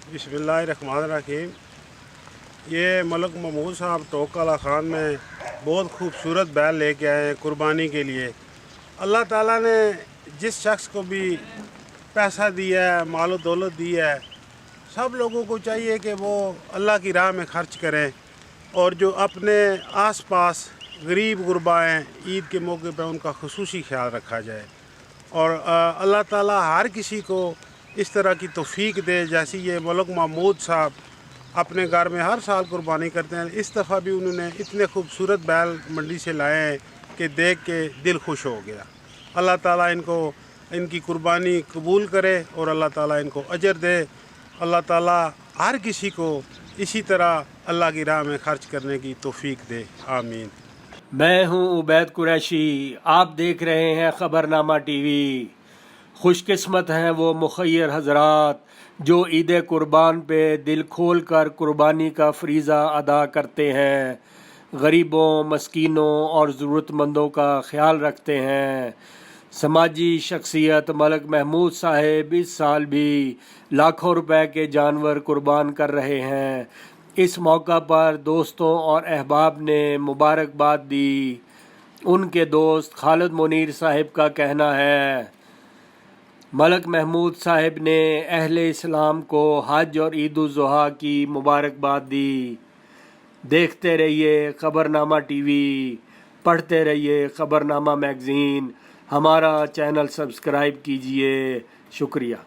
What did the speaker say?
बिस्मिल्लाहिर्रहमानिर्रहीम। ये मलक महमूद साहब टोकला खान में बहुत खूबसूरत बैल लेके आए हैं कुर्बानी के लिए। अल्लाह ताला ने जिस शख्स को भी पैसा दिया है, मालो दौलत दी है, सब लोगों को चाहिए कि वो अल्लाह की राह में खर्च करें और जो अपने आसपास गरीब गुरबा हैं ईद के मौके पर उनका खुसूसी ख्याल रखा जाए। और अल्लाह ताला हर किसी को इस तरह की तौफीक दे जैसी ये मलक महमूद साहब अपने घर में हर साल कुर्बानी करते हैं। इस दफ़ा भी उन्होंने इतने खूबसूरत बैल मंडी से लाए हैं कि देख के दिल खुश हो गया। अल्लाह ताला इनको इनकी कुर्बानी कबूल करे और अल्लाह ताला इनको अजर दे। अल्लाह ताला हर किसी को इसी तरह अल्लाह की राह में खर्च करने की तौफीक दे, आमीन। मैं हूं उबैद कुरैशी, आप देख रहे हैं खबरनामा टीवी। खुशकिस्मत हैं वो मुखय्यर हजरात जो ईद कुर्बान पे दिल खोल कर कुर्बानी का फरीज़ा अदा करते हैं, गरीबों, मस्कीनों और ज़रूरतमंदों का ख्याल रखते हैं। समाजी शख्सियत मलक महमूद साहब इस साल भी लाखों रुपए के जानवर कुर्बान कर रहे हैं। इस मौका पर दोस्तों और अहबाब ने मुबारकबाद दी। उनके दोस्त खालिद मुनीर साहब का कहना है, मलक महमूद साहब ने अहले इस्लाम को हज और ईद उल ज़ुहा की मुबारकबाद दी। देखते रहिए खबरनामा टीवी, पढ़ते रहिए खबरनामा मैगज़ीन, हमारा चैनल सब्सक्राइब कीजिए। शुक्रिया।